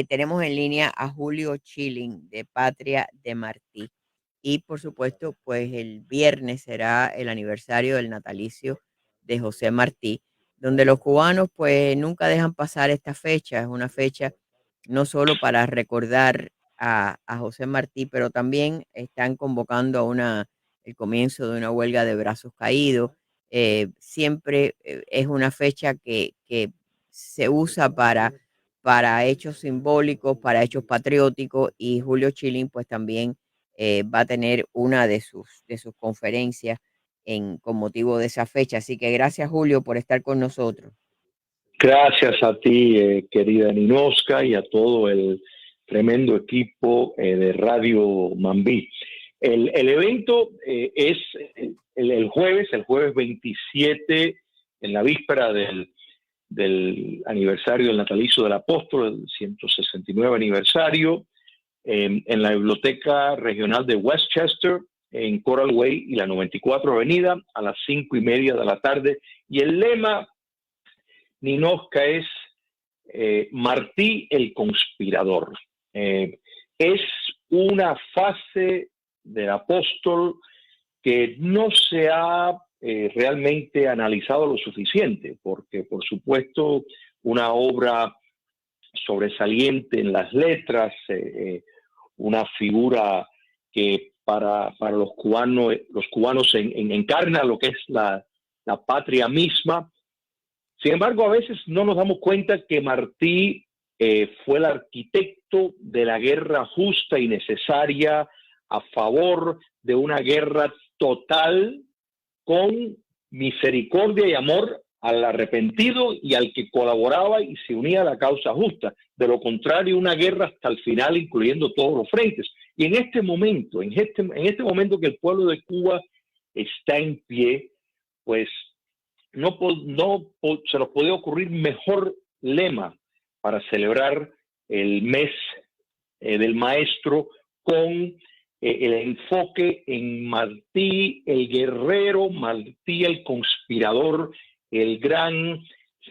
tenemos en línea a Julio Chilling de Patria de Martí. Y por supuesto, pues el viernes será el aniversario del natalicio de José Martí, donde los cubanos pues nunca dejan pasar esta fecha. Es una fecha no solo para recordar a José Martí, pero también están convocando a el comienzo de una huelga de brazos caídos. Siempre es una fecha que se usa para hechos simbólicos, para hechos patrióticos, y Julio Chilling pues también va a tener una de sus conferencias con motivo de esa fecha. Así que gracias, Julio, por estar con nosotros. Gracias a ti, querida Ninoska, y a todo el tremendo equipo de Radio Mambí. El evento es el jueves 27, en la víspera del aniversario del natalicio del apóstol, el 169 aniversario, en la Biblioteca Regional de Westchester, en Coral Way y la 94 Avenida, a las 5:30 de la tarde. Y el lema, Ninoska, es Martí el conspirador. Es una fase del apóstol que no se ha realmente analizado lo suficiente, porque por supuesto una obra sobresaliente en las letras, una figura que para los cubanos encarna lo que es la patria misma. Sin embargo, a veces no nos damos cuenta que Martí fue el arquitecto de la guerra justa y necesaria a favor de una guerra total, con misericordia y amor al arrepentido y al que colaboraba y se unía a la causa justa. De lo contrario, una guerra hasta el final, incluyendo todos los frentes. Y en este momento, en este momento que el pueblo de Cuba está en pie, pues no se nos podía ocurrir mejor lema para celebrar el mes del maestro, con el enfoque en Martí el guerrero, Martí el conspirador, el gran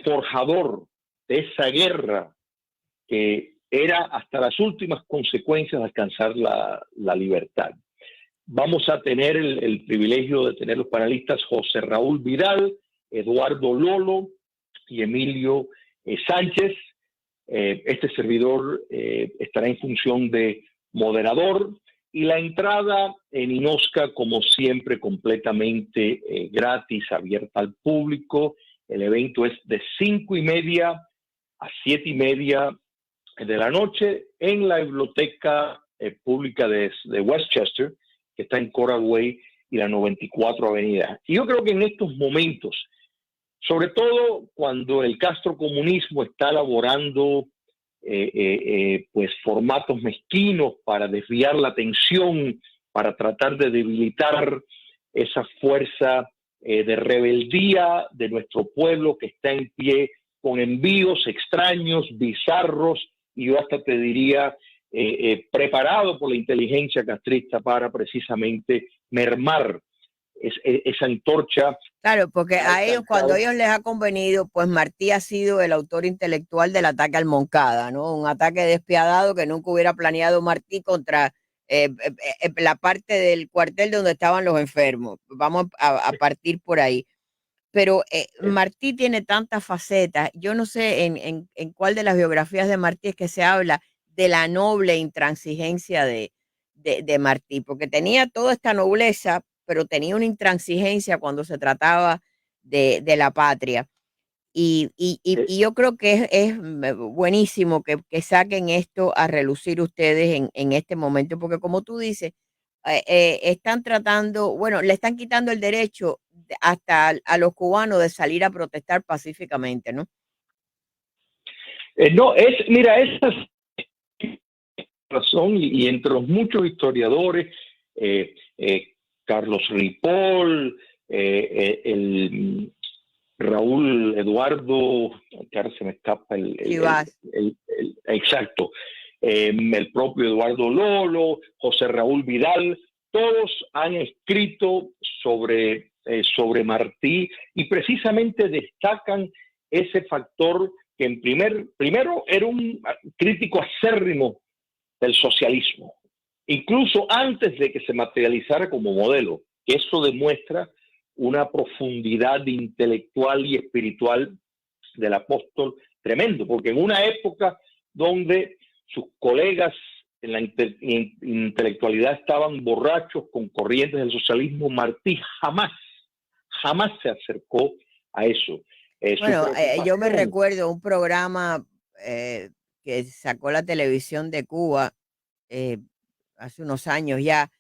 forjador de esa guerra que era hasta las últimas consecuencias de alcanzar la libertad. Vamos a tener el privilegio de tener los panelistas José Raúl Vidal, Eduardo Lolo y Emilio Sánchez. Este servidor estará en función de moderador, y la entrada en Ninoska, como siempre, completamente gratis, abierta al público. El evento es de 5:30 a 7:30 de la noche en la Biblioteca Pública de Westchester, que está en Coral Way y la 94 Avenida. Y yo creo que en estos momentos, sobre todo cuando el castrocomunismo está elaborando pues formatos mezquinos para desviar la atención, para tratar de debilitar esa fuerza de rebeldía de nuestro pueblo que está en pie, con envíos extraños, bizarros, y yo hasta te diría preparado por la inteligencia castrista para precisamente mermar esa antorcha. Claro, porque a ellos, cuando a ellos les ha convenido, pues Martí ha sido el autor intelectual del ataque al Moncada, ¿no? Un ataque despiadado que nunca hubiera planeado Martí contra la parte del cuartel donde estaban los enfermos. Vamos a partir por ahí. Pero Martí tiene tantas facetas. Yo no sé en cuál de las biografías de Martí es que se habla de la noble intransigencia de Martí, porque tenía toda esta nobleza, pero tenía una intransigencia cuando se trataba de la patria. Y yo creo que es buenísimo que saquen esto a relucir ustedes en este momento, porque como tú dices, están tratando, bueno, le están quitando el derecho hasta a los cubanos de salir a protestar pacíficamente, ¿no? No, mira, esa es razón, y entre los muchos historiadores, Carlos Ripoll, el Raúl Eduardo, que ahora se me escapa exacto, el propio Eduardo Lolo, José Raúl Vidal, todos han escrito sobre Martí, y precisamente destacan ese factor que primero era un crítico acérrimo del socialismo, incluso antes de que se materializara como modelo. Eso demuestra una profundidad intelectual y espiritual del apóstol tremendo, porque en una época donde sus colegas en la intelectualidad estaban borrachos con corrientes del socialismo, Martí jamás se acercó a eso. Bueno, yo me recuerdo un programa que sacó la televisión de Cuba hace unos años ya,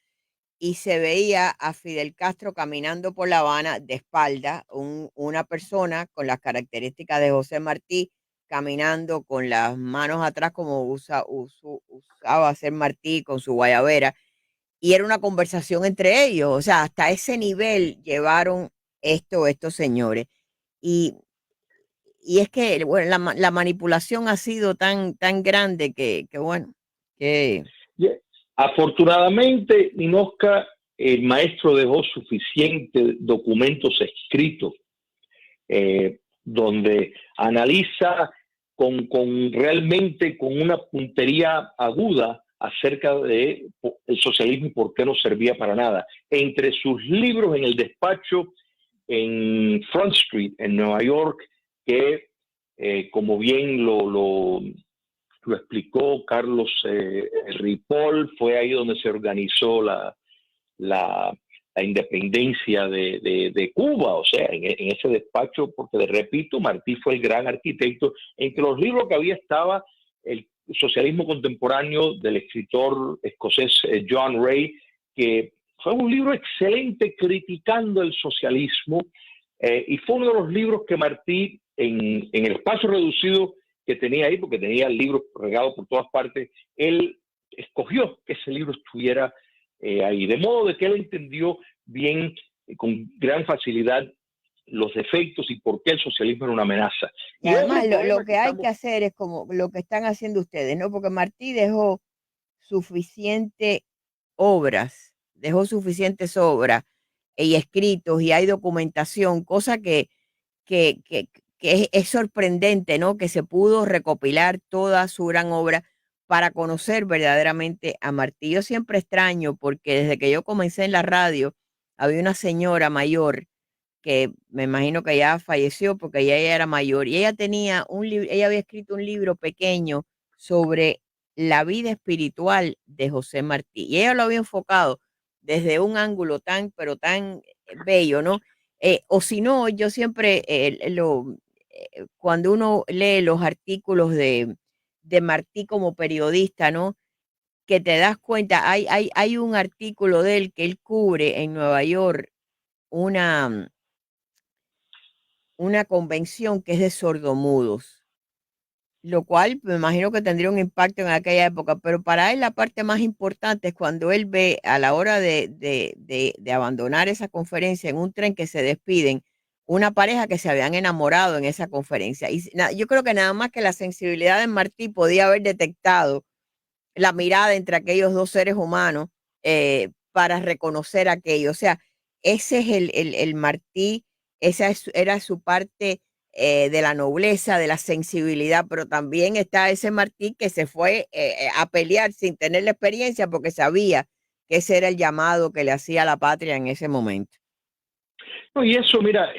y se veía a Fidel Castro caminando por La Habana de espalda, una persona con las características de José Martí, caminando con las manos atrás como usaba hacer Martí con su guayabera, y era una conversación entre ellos. O sea, hasta ese nivel llevaron estos señores. Y, y es que bueno, la manipulación ha sido tan grande que bueno, que... Afortunadamente, Ninochka, el maestro dejó suficientes documentos escritos donde analiza realmente con una puntería aguda acerca de el socialismo y por qué no servía para nada. Entre sus libros en el despacho en Front Street, en Nueva York, que como bien lo explicó Carlos Ripoll, fue ahí donde se organizó la independencia de Cuba, o sea, en ese despacho, porque repito, Martí fue el gran arquitecto. Entre los libros que había estaba el socialismo contemporáneo del escritor escocés John Ray, que fue un libro excelente criticando el socialismo, y fue uno de los libros que Martí, en el espacio reducido que tenía ahí, porque tenía libros regados por todas partes, él escogió que ese libro estuviera ahí, de modo de que él entendió bien, con gran facilidad, los defectos y por qué el socialismo era una amenaza. Y además lo que hay que hacer es como lo que están haciendo ustedes, ¿no? Porque Martí dejó suficientes obras y escritos, y hay documentación, cosa que, que, que es sorprendente, ¿no? Que se pudo recopilar toda su gran obra para conocer verdaderamente a Martí. Yo siempre extraño, porque desde que yo comencé en la radio, había una señora mayor que me imagino que ya falleció porque ella era mayor, y ella tenía un libro, ella había escrito un libro pequeño sobre la vida espiritual de José Martí, y ella lo había enfocado desde un ángulo pero tan bello, ¿no? O si no, yo siempre cuando uno lee los artículos de Martí como periodista, ¿no? Que te das cuenta, hay un artículo de él que él cubre en Nueva York una convención que es de sordomudos, lo cual me imagino que tendría un impacto en aquella época, pero para él la parte más importante es cuando él ve a la hora de abandonar esa conferencia en un tren, que se despiden una pareja que se habían enamorado en esa conferencia. Y yo creo que nada más que la sensibilidad de Martí podía haber detectado la mirada entre aquellos dos seres humanos para reconocer aquello. O sea, ese es el Martí, era su parte de la nobleza, de la sensibilidad, pero también está ese Martí que se fue a pelear sin tener la experiencia, porque sabía que ese era el llamado que le hacía a la patria en ese momento. No, y eso, mira,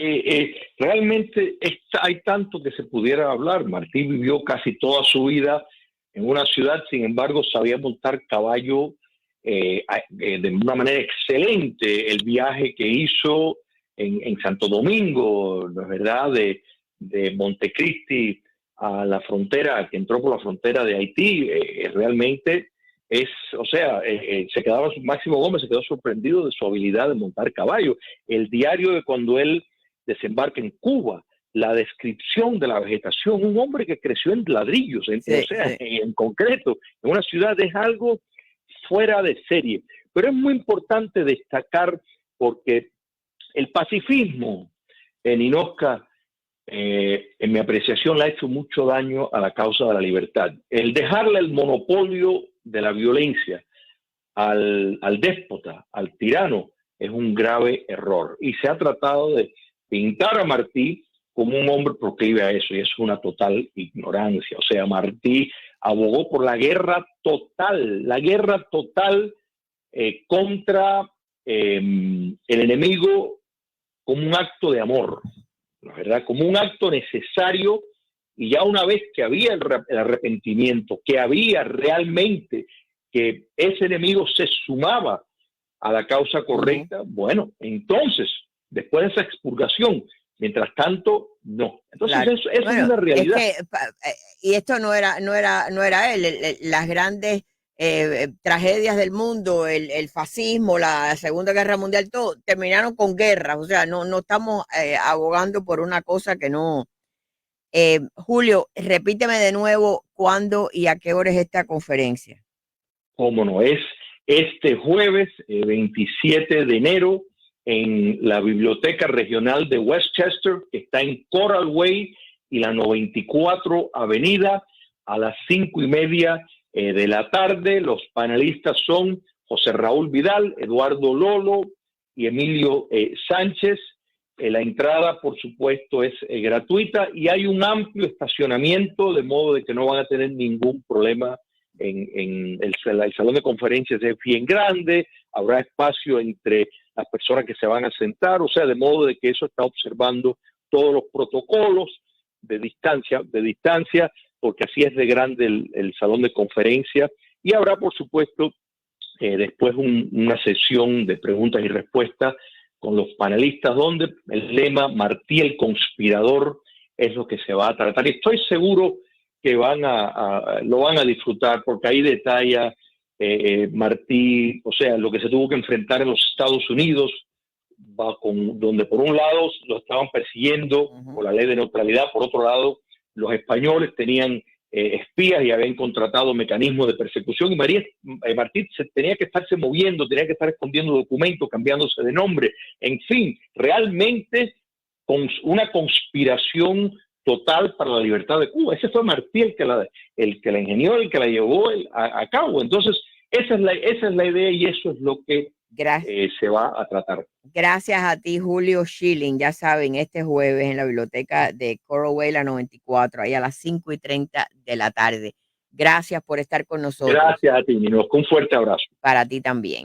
realmente hay tanto que se pudiera hablar. Martí vivió casi toda su vida en una ciudad, sin embargo, sabía montar caballo de una manera excelente. El viaje que hizo en Santo Domingo, ¿no es verdad?, de Montecristi a la frontera, que entró por la frontera de Haití, realmente o sea, Máximo Gómez se quedó sorprendido de su habilidad de montar caballo. El diario de cuando él desembarca en Cuba, la descripción de la vegetación, un hombre que creció en ladrillos, en concreto, en una ciudad, es algo fuera de serie. Pero es muy importante destacar, porque el pacifismo en Ninochka, en mi apreciación, le ha hecho mucho daño a la causa de la libertad. El dejarle el monopolio de la violencia al déspota, al tirano, es un grave error. Y se ha tratado de pintar a Martí como un hombre proclive a eso, y eso es una total ignorancia. O sea, Martí abogó por la guerra total contra el enemigo como un acto de amor, ¿la verdad? Como un acto necesario, y ya una vez que había el arrepentimiento, que había realmente que ese enemigo se sumaba a la causa correcta, bueno, entonces, después de esa expurgación, mientras tanto, no. Entonces, Claro. eso es Bueno, una realidad. es que, y esto no era él, las grandes tragedias del mundo, el fascismo, la Segunda Guerra Mundial, todo terminaron con guerras. O sea, no estamos abogando por una cosa que no. Julio, repíteme de nuevo cuándo y a qué hora es esta conferencia. Cómo no, es este jueves 27 de enero en la Biblioteca Regional de Westchester, que está en Coral Way y la 94 Avenida, a las 5:30 de la tarde. Los panelistas son José Raúl Vidal, Eduardo Lolo y Emilio Sánchez. La entrada, por supuesto, es gratuita, y hay un amplio estacionamiento, de modo de que no van a tener ningún problema. En el salón de conferencias es bien grande, habrá espacio entre las personas que se van a sentar, o sea, de modo de que eso está observando todos los protocolos de distancia, porque así es de grande el salón de conferencias. Y habrá, por supuesto, después una sesión de preguntas y respuestas con los panelistas, donde el lema Martí el conspirador es lo que se va a tratar. Y estoy seguro que lo van a disfrutar, porque ahí detalla Martí, o sea, lo que se tuvo que enfrentar en los Estados Unidos, donde por un lado lo estaban persiguiendo por la ley de neutralidad, por otro lado los españoles tenían espías y habían contratado mecanismos de persecución, y Martí tenía que estarse moviendo, tenía que estar escondiendo documentos, cambiándose de nombre, en fin, realmente con una conspiración total para la libertad de Cuba. Ese fue Martí el que la ingenió, el que la llevó a cabo. Entonces, esa es la idea, y eso es lo que se va a tratar. Gracias a ti, Julio Schilling. Ya saben, este jueves en la biblioteca de Coral Way, la 94, ahí a las 5:30 de la tarde. Gracias por estar con nosotros. Gracias a ti, Nino. Un fuerte abrazo. Para ti también.